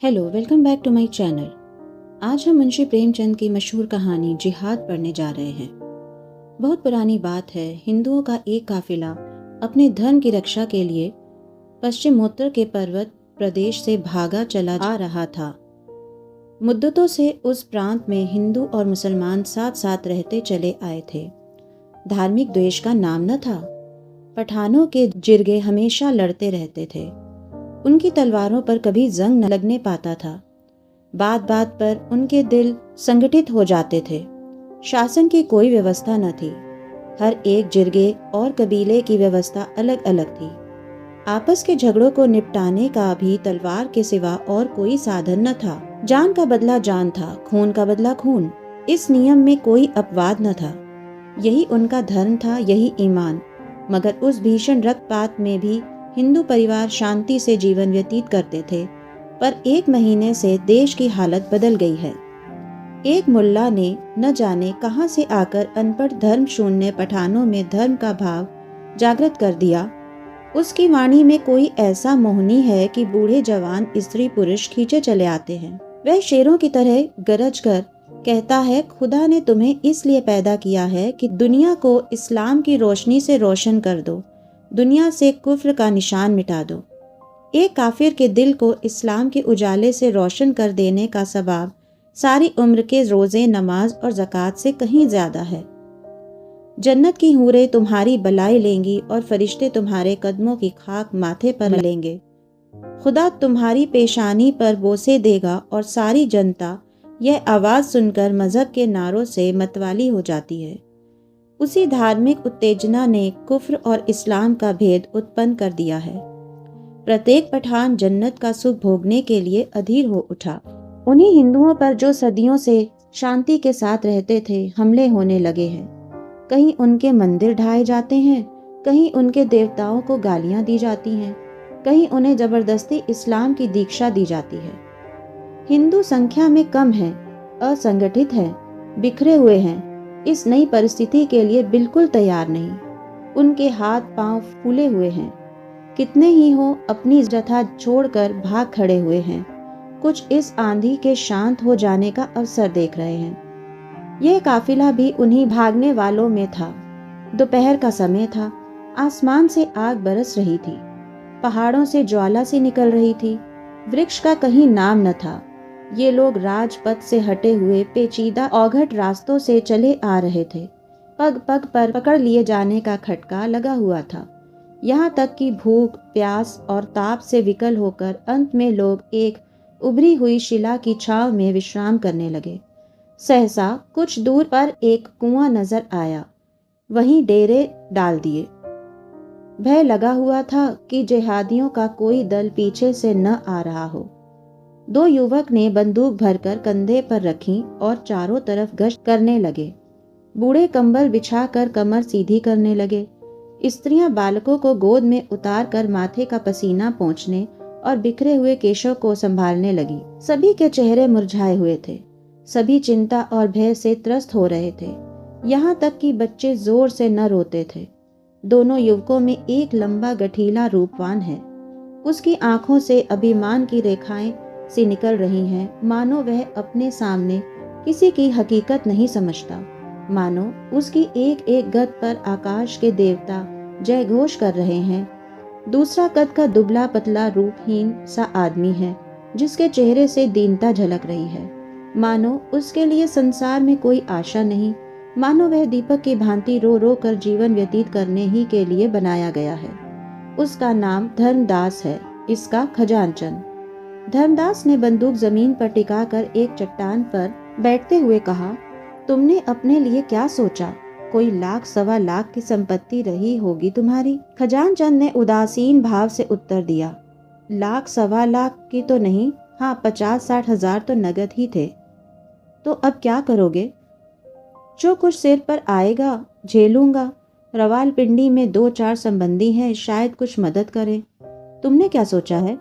Hello, welcome back to my channel. आज हम मुंशी प्रेमचंद की मशहूर कहानी जिहाद पढ़ने जा रहे हैं। बहुत पुरानी बात है, हिंदुओं का एक काफिला अपने धर्म की रक्षा के लिए पश्चिमोत्तर के पर्वत प्रदेश से भागा चला आ रहा था। मुद्दतों से उस प्रांत में हिंदू और मुसलमान साथ साथ रहते चले आए थे। धार्मिक द्वेष का नाम न था। पठानों के जिरगे हमेशा लड़ते रहते थे। उनकी तलवारों पर कभी जंग न लगने पाता था। बात बात पर उनके दिल संगठित हो जाते थे। शासन की कोई व्यवस्था न थी। हर एक जिरगे और कबीले की व्यवस्था अलग अलग थी। आपस के झगड़ों को निपटाने का भी तलवार के सिवा और कोई साधन न था। जान का बदला जान था, खून का बदला खून। इस नियम में कोई अपवाद न था। यही उनका धर्म था, यही ईमान। मगर उस भीषण रक्तपात में भी हिंदू परिवार शांति से जीवन व्यतीत करते थे। पर एक महीने से देश की हालत बदल गई है। एक मुल्ला ने न जाने कहां से आकर अनपढ़ धर्म शून्य पठानों में धर्म का भाव जागृत कर दिया। उसकी वाणी में कोई ऐसा मोहनी है कि बूढ़े जवान स्त्री पुरुष खींचे चले आते हैं। वह शेरों की तरह गरज कर कहता है, खुदा ने तुम्हें इसलिए पैदा किया है कि दुनिया को इस्लाम की रोशनी से रोशन कर दो, दुनिया से कुफ्र का निशान मिटा दो। एक काफिर के दिल को इस्लाम के उजाले से रोशन कर देने का सवाब सारी उम्र के रोजे, नमाज और ज़कात से कहीं ज्यादा है। जन्नत की हूरें तुम्हारी बलाई लेंगी और फरिश्ते तुम्हारे कदमों की खाक माथे पर लेंगे। खुदा तुम्हारी पेशानी पर बोसे देगा और सारी जनता यह आवाज सुनकर मजहब के नारों से मतवाली हो जाती है। उसी धार्मिक उत्तेजना ने कुफ्र और इस्लाम का भेद उत्पन्न कर दिया है। प्रत्येक पठान जन्नत का सुख भोगने के लिए अधीर हो उठा। उन्हीं हिंदुओं पर जो सदियों से शांति के साथ रहते थे हमले होने लगे हैं। कहीं उनके मंदिर ढाए जाते हैं, कहीं उनके देवताओं को गालियां दी जाती हैं, कहीं उन्हें जबरदस्ती इस्लाम की दीक्षा दी जाती है। हिंदू संख्या में कम हैं, असंगठित हैं, बिखरे हुए हैं। इस नई परिस्थिति के लिए बिल्कुल तैयार नहीं। उनके हाथ पांव फूले हुए हैं। कितने ही हो अपनी जथा छोड़कर भाग खड़े हुए हैं। कुछ इस आंधी के शांत हो जाने का अवसर देख रहे हैं। यह काफिला भी उन्हीं भागने वालों में था। दोपहर का समय था। आसमान से आग बरस रही थी। पहाड़ों से ज्वाला सी निकल रही थी। वृक्ष का कहीं नाम न था। ये लोग राजपथ से हटे हुए पेचीदा औघट रास्तों से चले आ रहे थे। पग पग पर पकड़ लिए जाने का खटका लगा हुआ था। यहाँ तक कि भूख, प्यास और ताप से विकल होकर अंत में लोग एक उभरी हुई शिला की छांव में विश्राम करने लगे। सहसा कुछ दूर पर एक कुआं नजर आया। वहीं डेरे डाल दिए। भय लगा हुआ था कि जिहादियों का कोई दल पीछे से न आ रहा हो। दो युवक ने बंदूक भरकर कंधे पर रखी और चारों तरफ गश्त करने लगे। बूढ़े कंबल बिछाकर कमर सीधी करने लगे। स्त्रियां बालकों को गोद में उतार कर माथे का पसीना पोंछने और बिखरे हुए केशों को संभालने लगी। सभी के चेहरे मुरझाए हुए थे। सभी चिंता और भय से त्रस्त हो रहे थे। यहाँ तक कि बच्चे जोर से न रोते थे। दोनों युवकों में एक लंबा गठीला रूपवान है। उसकी आंखों से अभिमान की रेखाएं सी निकल रही हैं, मानो वह अपने सामने किसी की हकीकत नहीं समझता। मानो उसकी एक एक गत पर आकाश के देवता जय घोष कर रहे हैं। दूसरा कद का दुबला पतला रूपहीन सा आदमी है, जिसके चेहरे से दीनता झलक रही है। मानो उसके लिए संसार में कोई आशा नहीं। मानो वह दीपक की भांति रो रो कर जीवन व्यतीत करने ही के लिए बनाया गया है। उसका नाम धर्मदास है, इसका खजानचंद। धर्मदास ने बंदूक जमीन पर टिकाकर एक चट्टान पर बैठते हुए कहा, तुमने अपने लिए क्या सोचा? कोई लाख सवा लाख की संपत्ति रही होगी तुम्हारी। खजानचंद ने उदासीन भाव से उत्तर दिया, लाख सवा लाख की तो नहीं, हाँ 50-60 हजार तो नगद ही थे। तो अब क्या करोगे? जो कुछ सिर पर आएगा झेलूंगा। रवालपिंडी में 2-4 संबंधी हैं, शायद कुछ मदद करें। तुमने क्या सोचा है?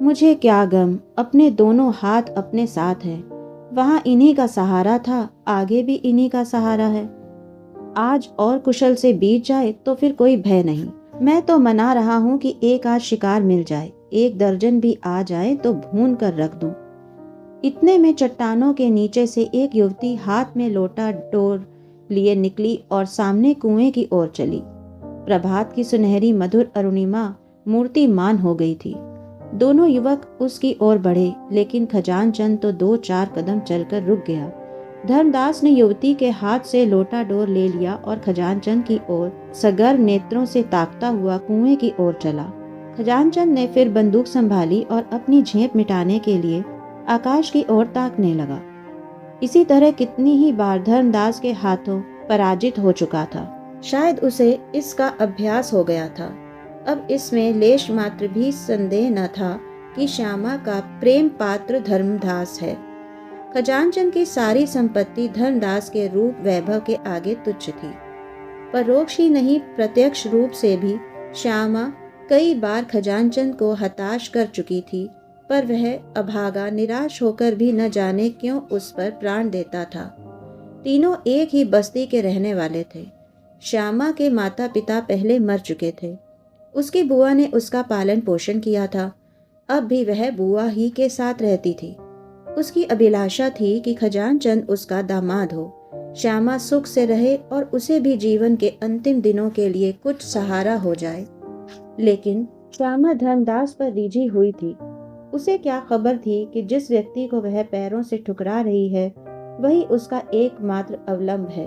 मुझे क्या गम, अपने दोनों हाथ अपने साथ हैं। वहां इन्हीं का सहारा था, आगे भी इन्हीं का सहारा है। आज और कुशल से बीत जाए तो फिर कोई भय नहीं। मैं तो मना रहा हूं कि एक आज शिकार मिल जाए। 1 दर्जन भी आ जाए तो भून कर रख दूं। इतने में चट्टानों के नीचे से एक युवती हाथ में लोटा डोर लिए निकली और सामने कुएं की ओर चली। प्रभात की सुनहरी मधुर अरुणिमा मूर्तिमान हो गई थी। दोनों युवक उसकी ओर बढ़े, लेकिन खजान चंद तो 2-4 कदम चलकर रुक गया। धर्मदास ने युवती के हाथ से लोटा डोर ले लिया और खजानचंद की ओर सगर्व नेत्रों से ताकता हुआ कुएं की ओर चला। खजानचंद ने फिर बंदूक संभाली और अपनी झेप मिटाने के लिए आकाश की ओर ताकने लगा। इसी तरह कितनी ही बार धर्मदास के हाथों पराजित हो चुका था। शायद उसे इसका अभ्यास हो गया था। अब इसमें लेश मात्र भी संदेह न था कि श्यामा का प्रेम पात्र धर्मदास है। खजानचंद की सारी संपत्ति धर्मदास के रूप वैभव के आगे तुच्छ थी। परोक्ष ही नहीं, प्रत्यक्ष रूप से भी श्यामा कई बार खजानचंद को हताश कर चुकी थी, पर वह अभागा निराश होकर भी न जाने क्यों उस पर प्राण देता था। तीनों एक ही बस्ती के रहने वाले थे। श्यामा के माता पिता पहले मर चुके थे। उसकी बुआ ने उसका पालन पोषण किया था। अब भी वह बुआ ही के साथ रहती थी। उसकी अभिलाषा थी कि खजानचंद उसका दामाद हो, श्यामा सुख से रहे और उसे भी जीवन के अंतिम दिनों के लिए कुछ सहारा हो जाए। लेकिन श्यामा धर्मदास पर रिझी हुई थी। उसे क्या खबर थी कि जिस व्यक्ति को वह पैरों से ठुकरा रही है वही उसका एकमात्र अवलंब है।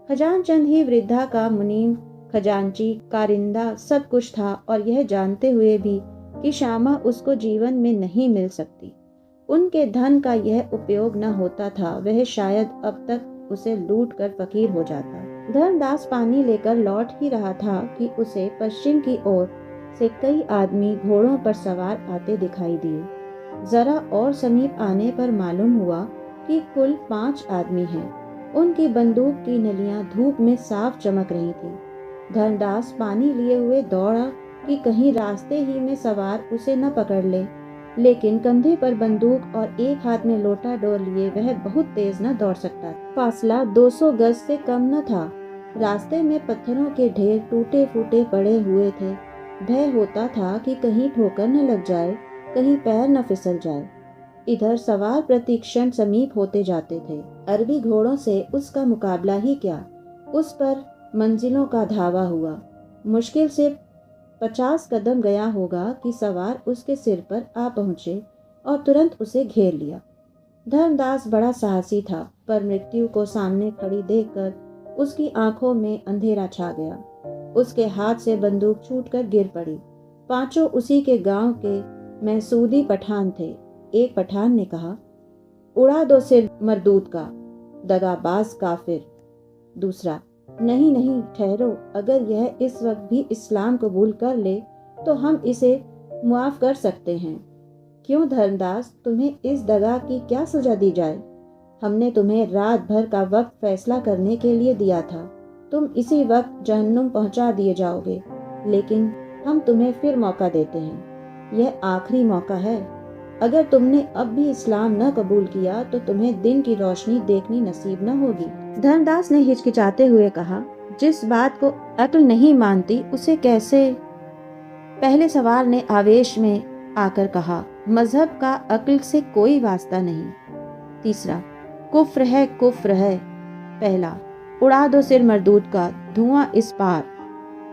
खजानचंद ही वृद्धा का मुनीम, खजांची, कारिंदा सब कुछ था, और यह जानते हुए भी कि श्यामा उसको जीवन में नहीं मिल सकती, उनके धन का यह उपयोग न होता था, वह शायद अब तक उसे लूट कर फकीर हो जाता। धर्मदास पानी लेकर लौट ही रहा था कि उसे पश्चिम की ओर से कई आदमी घोड़ों पर सवार आते दिखाई दिए। जरा और समीप आने पर मालूम हुआ कि कुल 5 आदमी हैं। उनकी बंदूक की नलियां धूप में साफ चमक रही थी। धर्मदास पानी लिए हुए दौड़ा कि कहीं रास्ते ही में सवार उसे न पकड़ ले, लेकिन कंधे पर बंदूक और एक हाथ में लोटा डोर लिए वह बहुत तेज न दौड़ सकता। फासला 200 गज से कम न था। रास्ते में पत्थरों के ढेर टूटे फूटे पड़े हुए थे। भय होता था कि कहीं ठोकर न लग जाए, कहीं पैर न फिसल जाए। इधर सवार प्रतिक्षण समीप होते जाते थे। अरबी घोड़ों से उसका मुकाबला ही क्या, उस पर मंजिलों का धावा हुआ। मुश्किल से 50 कदम गया होगा कि सवार उसके सिर पर आ पहुंचे और तुरंत उसे घेर लिया। धर्मदास बड़ा साहसी था, पर मृत्यु को सामने खड़ी देखकर उसकी आंखों में अंधेरा छा गया। उसके हाथ से बंदूक छूटकर गिर पड़ी। 5 उसी के गांव के महसूदी पठान थे। एक पठान ने कहा, उड़ा दो सिर मरदूद का, दगाबाज काफिर। दूसरा, नहीं नहीं ठहरो, अगर यह इस वक्त भी इस्लाम कबूल कर ले तो हम इसे मुआफ कर सकते हैं। क्यों धर्मदास, तुम्हें इस दगा की क्या सजा दी जाए? हमने तुम्हें रात भर का वक्त फैसला करने के लिए दिया था। तुम इसी वक्त जहन्नुम पहुंचा दिए जाओगे, लेकिन हम तुम्हें फिर मौका देते हैं। यह आखिरी मौका है। अगर तुमने अब भी इस्लाम न कबूल किया तो तुम्हें दिन की रोशनी देखनी नसीब न होगी। धर्मदास ने हिचकिचाते हुए कहा, जिस बात को अक्ल नहीं मानती उसे कैसे? पहले सवार ने आवेश में आकर कहा, मजहब का अक्ल से कोई वास्ता नहीं। तीसरा, कुफ्र है कुफ्र है। पहला, उड़ा दो सिर मरदूद का, धुआं इस पार।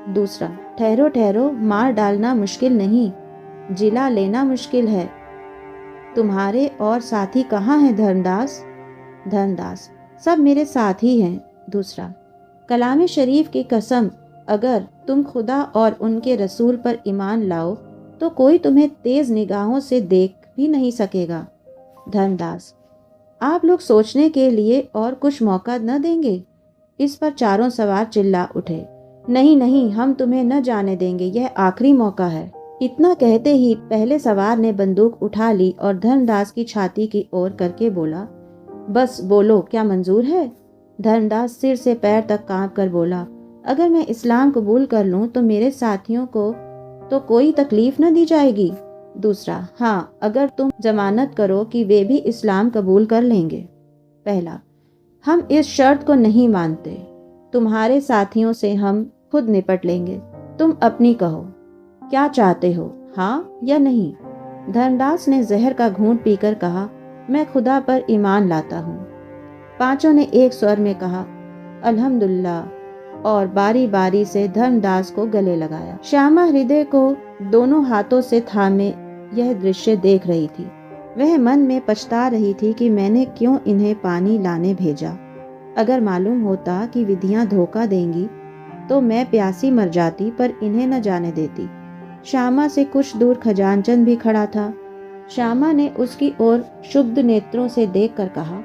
दूसरा, ठहरो ठहरो, मार डालना मुश्किल नहीं, जिला लेना मुश्किल है। तुम्हारे और साथी कहाँ हैं धर्मदास? धर्मदास, सब मेरे साथी हैं। दूसरा, कलाम शरीफ की कसम, अगर तुम खुदा और उनके रसूल पर ईमान लाओ तो कोई तुम्हें तेज निगाहों से देख भी नहीं सकेगा। धर्मदास, आप लोग सोचने के लिए और कुछ मौका न देंगे? इस पर चारों सवार चिल्ला उठे, नहीं नहीं, हम तुम्हें न जाने देंगे, यह आखिरी मौका है। इतना कहते ही पहले सवार ने बंदूक उठा ली और धर्मदास की छाती की ओर करके बोला, बस बोलो, क्या मंजूर है? धर्मदास सिर से पैर तक कांप कर बोला, अगर मैं इस्लाम कबूल कर लूं तो मेरे साथियों को तो कोई तकलीफ न दी जाएगी। दूसरा, हाँ, अगर तुम जमानत करो कि वे भी इस्लाम कबूल कर लेंगे। पहला, हम इस शर्त को नहीं मानते, तुम्हारे साथियों से हम खुद निपट लेंगे। तुम अपनी कहो, क्या चाहते हो? हाँ या नहीं? धर्मदास ने जहर का घूंट पीकर कहा, मैं खुदा पर ईमान लाता हूँ। पांचों ने एक स्वर में कहा, अल्हम्दुलिल्लाह, और बारी बारी से धर्मदास को गले लगाया। श्यामा हृदय को दोनों हाथों से थामे यह दृश्य देख रही थी। वह मन में पछता रही थी कि मैंने क्यों इन्हें पानी लाने भेजा। अगर मालूम होता कि विधियां धोखा देंगी तो मैं प्यासी मर जाती, पर इन्हें न जाने देती। श्यामा से कुछ दूर खजानचंद भी खड़ा था। श्यामा ने उसकी ओर शुद्ध नेत्रों से देखकर कहा,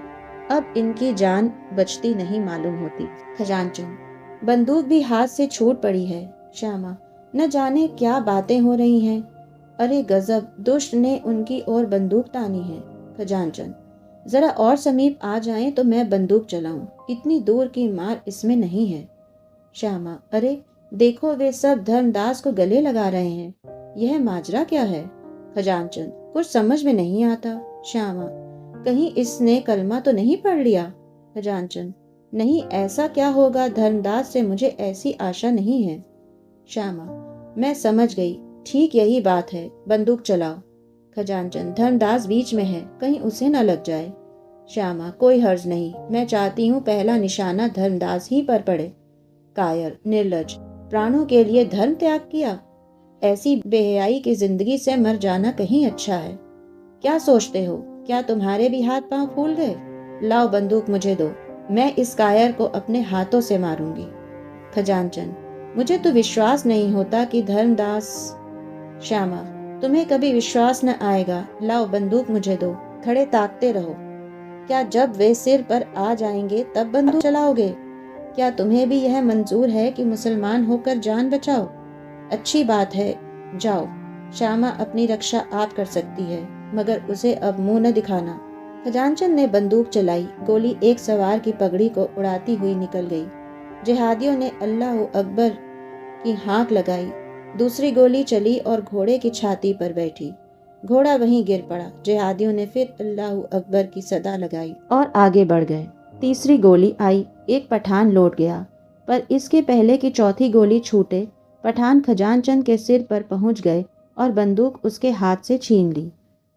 अब इनकी जान बचती नहीं मालूम होती। खजानचंद, बंदूक भी हाथ से छूट पड़ी है। श्यामा, न जाने क्या बातें हो रही हैं। अरे गजब, दुष्ट ने उनकी ओर बंदूक तानी है। खजानचंद, जरा और समीप आ जाएं तो मैं बंदूक चलाऊं, इतनी दूर की मार इसमें नहीं है। श्यामा, अरे देखो, वे सब धर्मदास को गले लगा रहे हैं। यह माजरा क्या है? खजानचंद, कुछ समझ में नहीं आता। श्यामा, कहीं इसने कलमा तो नहीं पढ़ लिया? खजानचंद, नहीं, ऐसा क्या होगा, धर्मदास से मुझे ऐसी आशा नहीं है। श्यामा, मैं समझ गई, ठीक यही बात है, बंदूक चलाओ। खजानचंद, धर्मदास बीच में है, कहीं उसे न लग जाए। श्यामा, कोई हर्ज नहीं, मैं चाहती हूँ पहला निशाना धर्मदास ही पर पड़े। कायर, निर्लज, प्राणों के लिए धर्म त्याग किया। ऐसी बेहयाई की जिंदगी से मर जाना कहीं अच्छा है। क्या सोचते हो, क्या तुम्हारे भी हाथ पांव फूल गए? लाओ बंदूक मुझे दो, मैं इस कायर को अपने हाथों से मारूंगी। खजानचंद, मुझे तो विश्वास नहीं होता कि धर्मदास। श्यामा, तुम्हें कभी विश्वास न आएगा। लाओ बंदूक मुझे दो, खड़े ताकते रहो। क्या जब वे सिर पर आ जाएंगे तब बंदूक चलाओगे? क्या तुम्हें भी यह मंजूर है कि मुसलमान होकर जान बचाओ? अच्छी बात है, जाओ। श्यामा अपनी रक्षा आप कर सकती है, मगर उसे अब मुंह न दिखाना। खजानचंद ने बंदूक चलाई। गोली एक सवार की पगड़ी को उड़ाती हुई निकल गई। जिहादियों ने अल्लाह अकबर की हाँक लगाई। दूसरी गोली चली और घोड़े की छाती पर बैठी। घोड़ा वहीं गिर पड़ा। जिहादियों ने फिर अल्लाह अकबर की सदा लगाई और आगे बढ़ गए। तीसरी गोली आई, एक पठान लौट गया, पर इसके पहले कि चौथी गोली छूटे, पठान खजानचंद के सिर पर पहुंच गए और बंदूक उसके हाथ से छीन ली।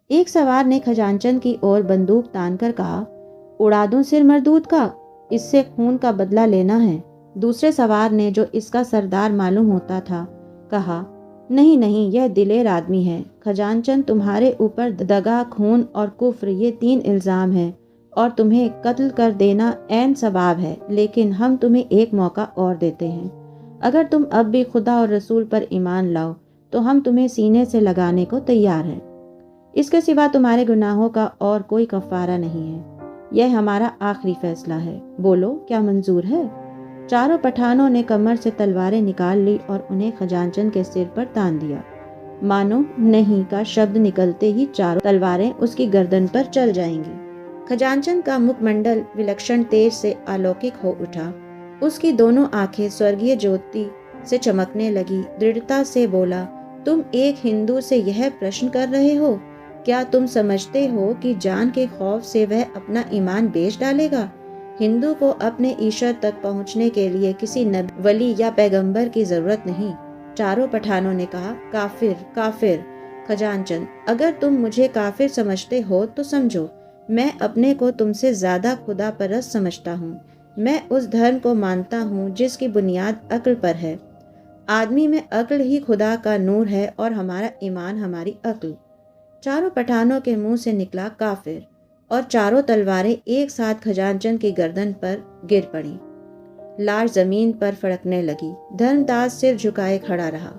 एक सवार ने खजानचंद की ओर बंदूक तानकर कहा, उड़ा दूं सिर मरदूद का, इससे खून का बदला लेना है। दूसरे सवार ने, जो इसका सरदार मालूम होता था, कहा, नहीं नहीं, यह दिलेर आदमी है। खजानचंद, तुम्हारे ऊपर दगा, खून और कुफ्र, ये 3 इल्जाम हैं और तुम्हें कत्ल कर देना ऐन सवाब है, लेकिन हम तुम्हें एक मौका और देते हैं। अगर तुम अब भी खुदा और रसूल पर ईमान लाओ तो हम तुम्हें सीने से लगाने को तैयार हैं। इसके सिवा तुम्हारे गुनाहों का और कोई कफारा नहीं है। यह हमारा आखिरी फैसला है। बोलो, क्या मंजूर है? चारों पठानों ने कमर से तलवारें निकाल ली और उन्हें खजानचंद के सिर पर तान दिया। मानो नहीं का शब्द निकलते ही चारों तलवारें उसकी गर्दन पर चल जाएंगी। खजानचंद का मुखमंडल विलक्षण तेज से अलौकिक हो उठा। उसकी दोनों आंखें स्वर्गीय ज्योति से चमकने लगी। दृढ़ता से बोला, तुम एक हिंदू से यह प्रश्न कर रहे हो? क्या तुम समझते हो कि जान के खौफ से वह अपना ईमान बेच डालेगा? हिंदू को अपने ईश्वर तक पहुंचने के लिए किसी नबी, वली या पैगंबर की जरूरत नहीं। चारों पठानों ने कहा, काफिर, काफिर। खजानचंद, अगर तुम मुझे काफिर समझते हो तो समझो, मैं अपने को तुमसे ज्यादा खुदा परस्त समझता हूँ। मैं उस धर्म को मानता हूँ जिसकी बुनियाद अक्ल पर है। आदमी में अक्ल ही खुदा का नूर है और हमारा ईमान हमारी अक्ल। चारों पठानों के मुंह से निकला काफिर, और चारों तलवारें एक साथ खजानचंद की गर्दन पर गिर पड़ी। लाश जमीन पर फड़कने लगी। धर्मदास सिर झुकाए खड़ा रहा।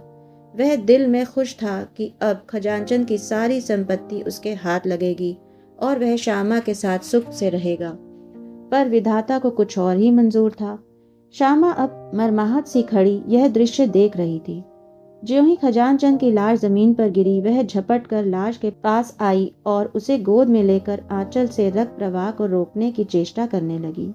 वह दिल में खुश था कि अब खजानचंद की सारी संपत्ति उसके हाथ लगेगी और वह श्यामा के साथ सुख से रहेगा। पर विधाता को कुछ और ही मंजूर था। श्यामा अब मरमाहत सी खड़ी यह दृश्य देख रही थी। ज्यों ही खजानचंद की लाश जमीन पर गिरी, वह झपट कर लाश के पास आई और उसे गोद में लेकर आंचल से रक्त प्रवाह को रोकने की चेष्टा करने लगी।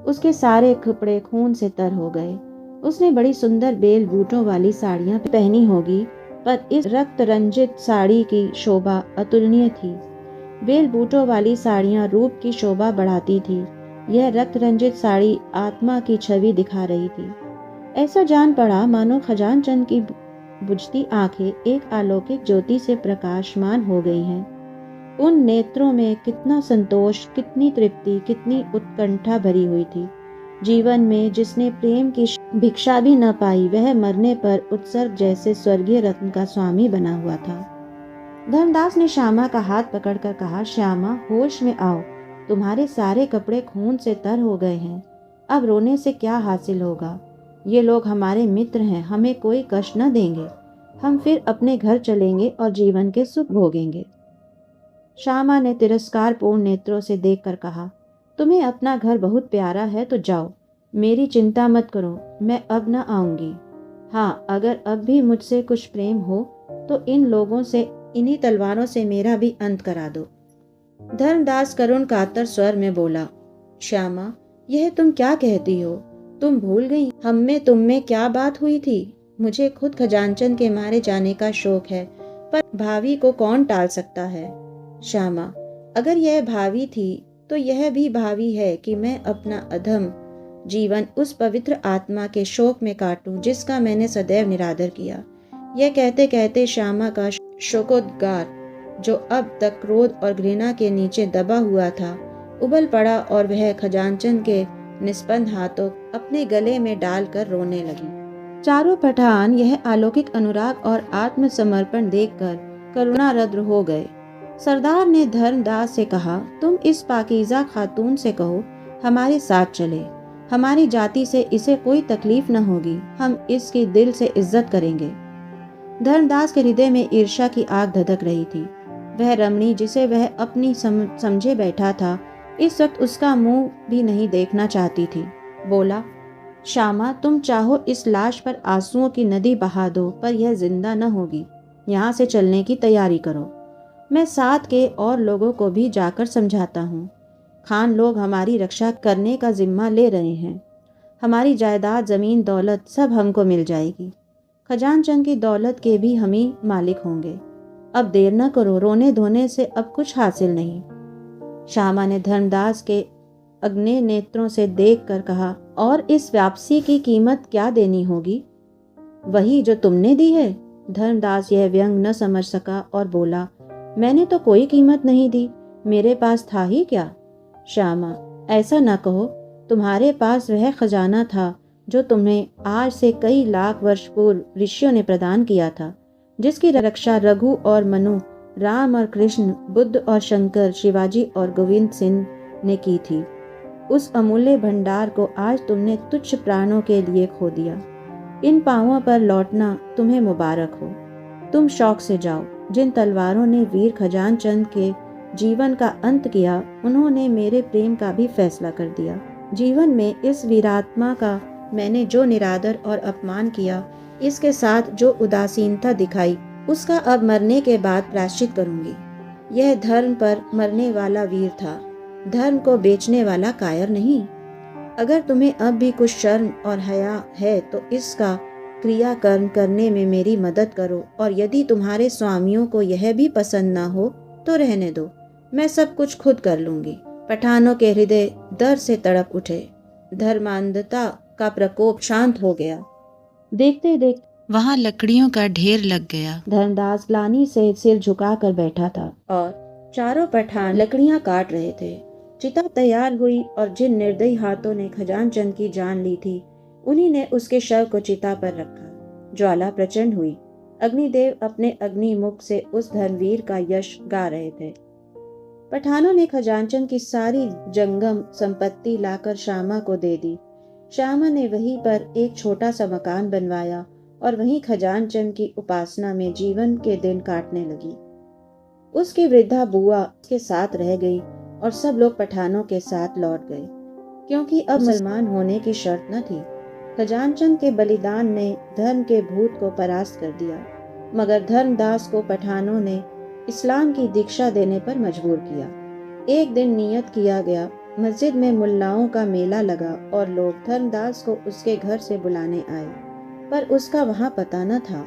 उसके सारे कपड़े खून से तर हो गए। उसने बड़ी सुंदर बेल बूटों वाली साड़ियां पहनी होगी, पर इस रक्त रंजित साड़ी की शोभा अतुलनीय थी। बेल बूटों वाली साड़ियां रूप की शोभा बढ़ाती थी। यह रक्त रंजित साड़ी आत्मा की छवि दिखा रही थी। ऐसा जान पड़ा मानो खजानचंद की बुझती आंखें एक अलौकिक ज्योति से प्रकाशमान हो गई हैं। उन नेत्रों में कितना संतोष, कितनी तृप्ति, कितनी उत्कंठा भरी हुई थी। जीवन में जिसने प्रेम की भिक्षा भी न पाई, वह मरने पर उत्सर्ग जैसे स्वर्गीय रत्न का स्वामी बना हुआ था। धर्मदास ने श्यामा का हाथ पकड़कर कहा, श्यामा, होश में आओ। तुम्हारे सारे कपड़े खून से तर हो गए हैं। अब रोने से क्या हासिल होगा? ये लोग हमारे मित्र हैं, हमें कोई कष्ट न देंगे। हम फिर अपने घर चलेंगे और जीवन के सुख भोगेंगे। श्यामा ने तिरस्कारपूर्ण नेत्रों से देखकर कहा, तुम्हें अपना घर बहुत प्यारा है तो जाओ, मेरी चिंता मत करो, मैं अब न आऊंगी। हाँ, अगर अब भी मुझसे कुछ प्रेम हो तो इन लोगों से, इन्हीं तलवारों से मेरा भी अंत करा दो। धर्मदास करुण कातर स्वर में बोला, श्यामा, यह तुम क्या कहती हो? तुम भूल गई हम में तुम में क्या बात हुई थी? मुझे खुद खजांचन के मारे जाने का शौक है, पर भावी को कौन टाल सकता है? श्यामा, अगर यह भावी थी तो यह भी भावी है कि मैं अपना अधम जीवन उस पवित्र आत्मा के शोक में काटूं जिसका मैंने सदैव निरादर किया। यह कहते कहते श्यामा का शोकोद्गार, जो अब तक क्रोध और घृणा के नीचे दबा हुआ था, उबल पड़ा और वह खजांचन के निस्पंद हाथों अपने गले में डालकर रोने लगी। चारों पठान यह अलौकिक अनुराग और आत्मसमर्पण देखकर करुणारद्र हो गए। सरदार ने धर्मदास से कहा, तुम इस पाकीज़ा खातून से कहो हमारे साथ चले। हमारी जाति से इसे कोई तकलीफ न होगी, हम इसकी दिल से इज्जत करेंगे। धर्मदास के हृदय में ईर्ष्या की आग धधक रही थी। वह रमणी जिसे वह अपनी समझे बैठा था, इस वक्त उसका मुंह भी नहीं देखना चाहती थी। बोला, श्यामा, तुम चाहो इस लाश पर आंसुओं की नदी बहा दो, पर यह जिंदा न होगी। यहाँ से चलने की तैयारी करो। मैं साथ के और लोगों को भी जाकर समझाता हूँ। खान लोग हमारी रक्षा करने का जिम्मा ले रहे हैं। हमारी जायदाद, जमीन, दौलत सब हमको मिल जाएगी। खजानचंद की दौलत के भी हम ही मालिक होंगे। अब देर न करो, रोने धोने से अब कुछ हासिल नहीं। श्यामा ने धर्मदास के अग्नि नेत्रों से देखकर कहा, और इस वापसी की कीमत क्या देनी होगी? वही जो तुमने दी है। धर्मदास यह व्यंग न समझ सका और बोला, मैंने तो कोई कीमत नहीं दी, मेरे पास था ही क्या? श्यामा, ऐसा न कहो। तुम्हारे पास वह खजाना था जो तुम्हें आज से कई लाख वर्ष पूर्व ऋषियों ने प्रदान किया था, जिसकी रक्षा रघु और मनु, राम और कृष्ण, बुद्ध और शंकर, शिवाजी और गोविंद सिंह ने की थी। उस अमूल्य भंडार को आज तुमने तुच्छ प्राणों के लिए खो दिया। इन पांवों पर लौटना तुम्हें मुबारक हो। तुम शौक से जाओ। जिन तलवारों ने वीर खजानचंद के जीवन का अंत किया, उन्होंने मेरे प्रेम का भी फैसला कर दिया। जीवन में इस वीरात्मा का मैंने जो निरादर और अपमान किया, इसके साथ जो उदासीनता दिखाई, उसका अब मरने के बाद प्रायश्चित करूंगी। यह धर्म पर मरने वाला वीर था, धर्म को बेचने वाला कायर नहीं। अगर तुम्हें अब भी कुछ शर्म और हया है तो इसका क्रियाकर्म करने में मेरी मदद करो, और यदि तुम्हारे स्वामियों को यह भी पसंद ना हो तो रहने दो, मैं सब कुछ खुद कर लूंगी। पठानों के हृदय डर से तड़प उठे। धर्मांधता का प्रकोप शांत हो गया। देखते देखते वहां लकड़ियों का ढेर लग गया। धर्मदास ग्लानि से सिर झुकाकर बैठा था और चारों पठान लकड़ियां काट रहे थे। चिता तैयार हुई और जिन निर्दयी हाथों ने खजानचंद की जान ली थी, उन्हीं ने उसके शव को चिता पर रखा। ज्वाला प्रचंड हुई। अग्निदेव अपने अग्निमुख से उस धर्मवीर का यश गा रहे थे। पठानों ने खजानचंद की सारी जंगम संपत्ति लाकर श्यामा को दे दी। श्यामा ने वहीं पर एक छोटा सा मकान बनवाया और वहीं खजानचंद की उपासना में जीवन के दिन काटने लगी। उसकी वृद्धा बुआ के साथ रह गई और सब लोग पठानों के साथ लौट गए, क्योंकि अब मुसलमान होने की शर्त न थी। खजानचंद के बलिदान ने धर्म के भूत को परास्त कर दिया, मगर धर्मदास को पठानों ने इस्लाम की दीक्षा देने पर मजबूर किया। एक दिन नियत किया गया, मस्जिद में मुल्लाओं का मेला लगा और लोग धर्मदास को उसके घर से बुलाने आए, पर उसका वहां पता न था।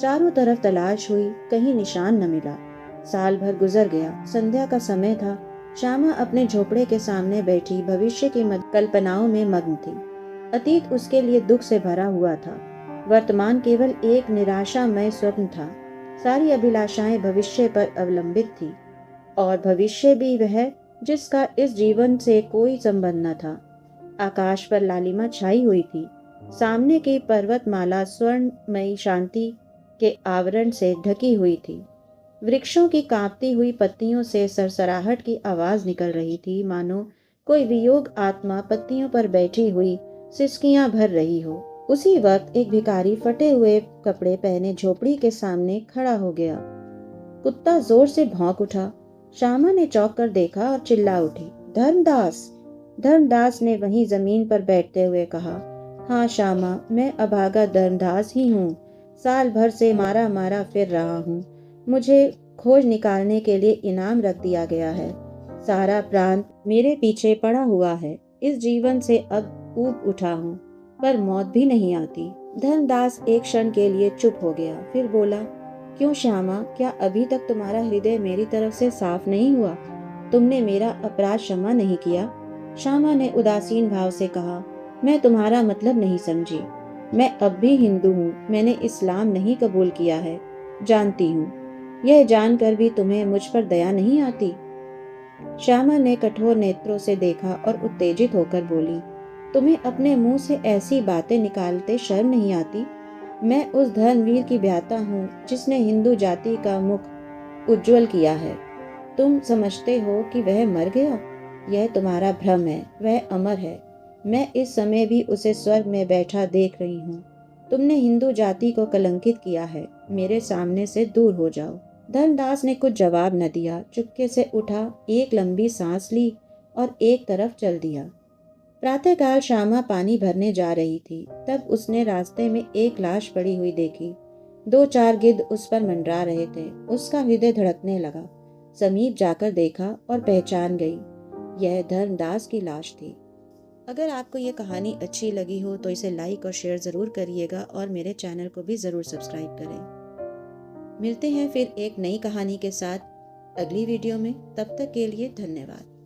चारों तरफ तलाश हुई, कहीं निशान न मिला। साल भर गुजर गया। संध्या का समय था। श्यामा अपने झोपड़े के सामने बैठी भविष्य की कल्पनाओं में मग्न थी। अतीत उसके लिए दुख से भरा हुआ था। वर्तमान केवल एक निराशामय स्वप्न था। सारी अभिलाषाएं भविष्य पर अवलंबित थी, और भविष्य भी वह जिसका इस जीवन से कोई संबंध न था। आकाश पर लालिमा छाई हुई थी। सामने की पर्वतमाला स्वर्णमयी शांति के आवरण से ढकी हुई थी। वृक्षों की कांपती हुई पत्तियों से सरसराहट की आवाज निकल रही थी, मानो कोई वियोग आत्मा पत्तियों पर बैठी हुई सिसकियां भर रही हो। उसी वक्त एक भिखारी फटे हुए कपड़े पहने झोपड़ी के सामने खड़ा हो गया। कुत्ता जोर से भौंक उठा। श्यामा ने चौंक कर देखा और चिल्ला उठी, धर्मदास। धर्मदास ने वहीं जमीन पर बैठते हुए कहा, हाँ श्यामा, मैं अभागा धर्मदास ही हूँ। साल भर से मारा मारा फिर रहा हूँ। मुझे खोज निकालने के लिए इनाम रख दिया गया है। सारा प्रांत मेरे पीछे पड़ा हुआ है। इस जीवन से अब ऊब उठा हूँ, पर मौत भी नहीं आती। धर्मदास एक क्षण के लिए चुप हो गया, फिर बोला, क्यों श्यामा, क्या अभी तक तुम्हारा हृदय मेरी तरफ से साफ नहीं हुआ? तुमने मेरा अपराध क्षमा नहीं किया? श्यामा ने उदासीन भाव से कहा, मैं तुम्हारा मतलब नहीं समझी। मैं अब भी हिंदू हूँ। मैंने इस्लाम नहीं कबूल किया है। जानती हूँ। यह जानकर भी तुम्हें मुझ पर दया नहीं आती? श्यामा ने कठोर नेत्रों से देखा और उत्तेजित होकर बोली, तुम्हें अपने मुंह से ऐसी बातें निकालते शर्म नहीं आती? मैं उस धर्मवीर की भ्राता हूँ जिसने हिंदू जाति का मुख उज्जवल किया है। तुम समझते हो कि वह मर गया? यह तुम्हारा भ्रम है। वह अमर है। मैं इस समय भी उसे स्वर्ग में बैठा देख रही हूँ। तुमने हिंदू जाति को कलंकित किया है। मेरे सामने से दूर हो जाओ। धर्मदास ने कुछ जवाब न दिया। चुपके से उठा, एक लंबी सांस ली और एक तरफ चल दिया। प्रातःकाल श्यामा पानी भरने जा रही थी, तब उसने रास्ते में एक लाश पड़ी हुई देखी। 2-4 गिद्ध उस पर मंडरा रहे थे। उसका हृदय धड़कने लगा। समीप जाकर देखा और पहचान गई, यह धर्मदास की लाश थी। अगर आपको ये कहानी अच्छी लगी हो तो इसे लाइक और शेयर ज़रूर करिएगा और मेरे चैनल को भी ज़रूर सब्सक्राइब करें। मिलते हैं फिर एक नई कहानी के साथ अगली वीडियो में। तब तक के लिए धन्यवाद।